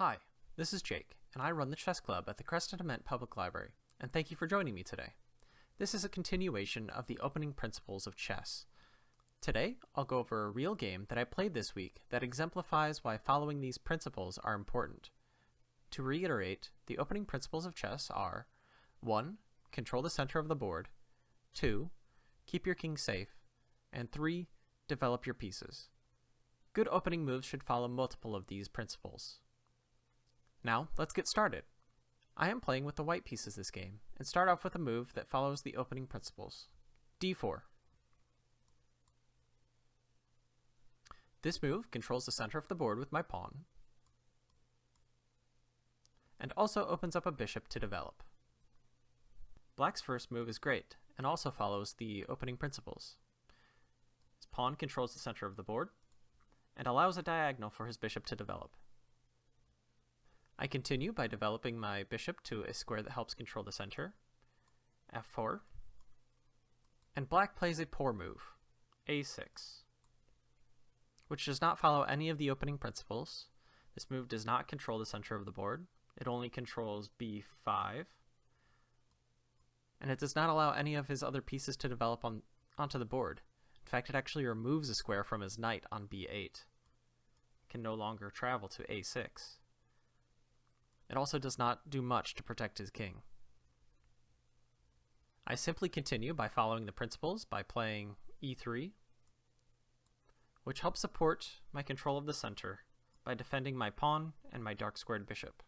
Hi, this is Jake, and I run the chess club at the Creston-Dement Public Library, and thank you for joining me today. This is a continuation of the opening principles of chess. Today, I'll go over a real game that I played this week that exemplifies why following these principles are important. To reiterate, the opening principles of chess are 1. Control the center of the board, 2. Keep your king safe, and 3. Develop your pieces. Good opening moves should follow multiple of these principles. Now, let's get started. I am playing with the white pieces this game, and start off with a move that follows the opening principles. d4. This move controls the center of the board with my pawn, and also opens up a bishop to develop. Black's first move is great, and also follows the opening principles. His pawn controls the center of the board, and allows a diagonal for his bishop to develop. I continue by developing my bishop to a square that helps control the center, f4, and black plays a poor move, a6, which does not follow any of the opening principles. This move does not control the center of the board, it only controls b5, and it does not allow any of his other pieces to develop onto the board. In fact, it actually removes a square from his knight on b8. It can no longer travel to a6. It also does not do much to protect his king. I simply continue by following the principles by playing e3, which helps support my control of the center by defending my pawn and my dark squared bishop.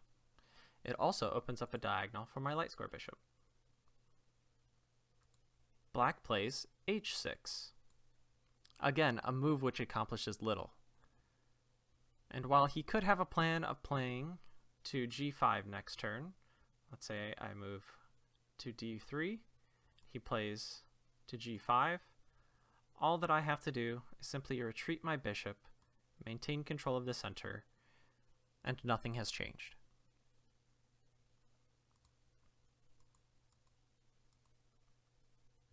It also opens up a diagonal for my light square bishop. Black plays h6. Again, a move which accomplishes little. And while he could have a plan of playing to g5 next turn, let's say I move to d3, he plays to g5, all that I have to do is simply retreat my bishop, maintain control of the center, and nothing has changed.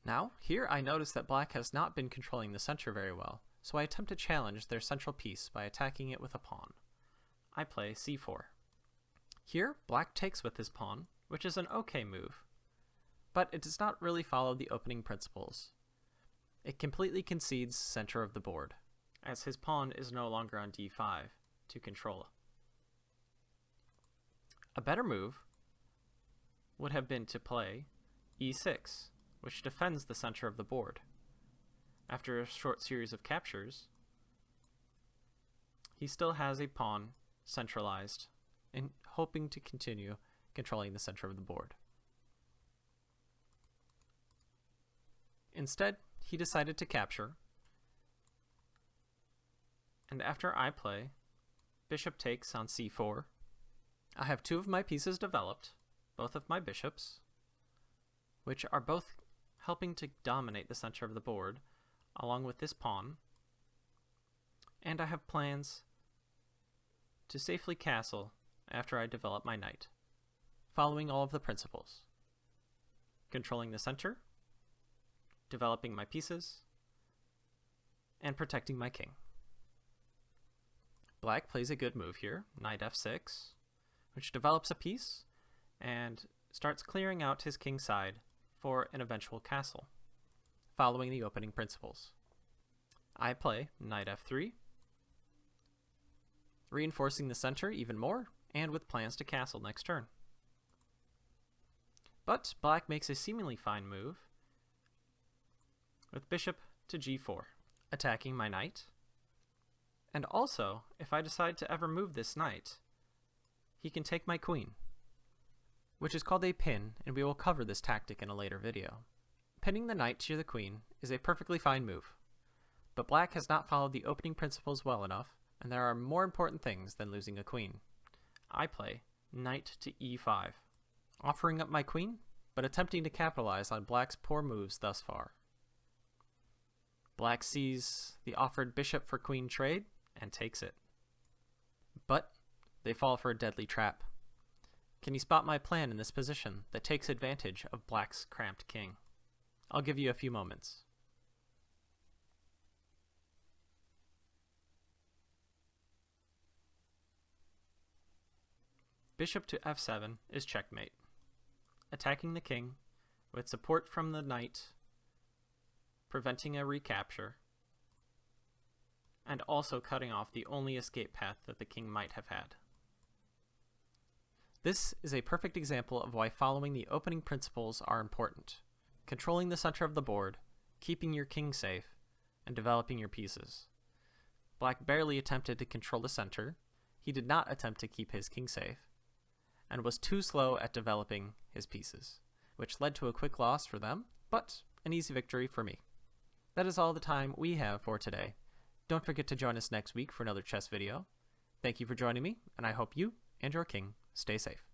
Now, here I notice that black has not been controlling the center very well, so I attempt to challenge their central piece by attacking it with a pawn. I play c4. Here, black takes with his pawn, which is an okay move, but it does not really follow the opening principles. It completely concedes center of the board, as his pawn is no longer on d5 to control. A better move would have been to play e6, which defends the center of the board. After a short series of captures, he still has a pawn centralized, and hoping to continue controlling the center of the board. Instead, he decided to capture, and after I play, bishop takes on c4. I have two of my pieces developed, both of my bishops, which are both helping to dominate the center of the board, along with this pawn, and I have plans to safely castle after I develop my knight, following all of the principles: controlling the center, developing my pieces, and protecting my king. Black plays a good move here, knight f6, which develops a piece and starts clearing out his king's side for an eventual castle, following the opening principles. I play knight f3, reinforcing the center even more, and with plans to castle next turn. But black makes a seemingly fine move with bishop to g4, attacking my knight. And also, if I decide to ever move this knight, he can take my queen, which is called a pin, and we will cover this tactic in a later video. Pinning the knight to the queen is a perfectly fine move, but black has not followed the opening principles well enough, and there are more important things than losing a queen. I play knight to e5, offering up my queen, but attempting to capitalize on black's poor moves thus far. Black sees the offered bishop for queen trade and takes it. But they fall for a deadly trap. Can you spot my plan in this position that takes advantage of black's cramped king? I'll give you a few moments. bishop to f7 is checkmate. Attacking the king with support from the knight, preventing a recapture, and also cutting off the only escape path that the king might have had. This is a perfect example of why following the opening principles are important. Controlling the center of the board, keeping your king safe, and developing your pieces. Black barely attempted to control the center, he did not attempt to keep his king safe, and was too slow at developing his pieces, which led to a quick loss for them, but an easy victory for me. That is all the time we have for today. Don't forget to join us next week for another chess video. Thank you for joining me, and I hope you and your king stay safe.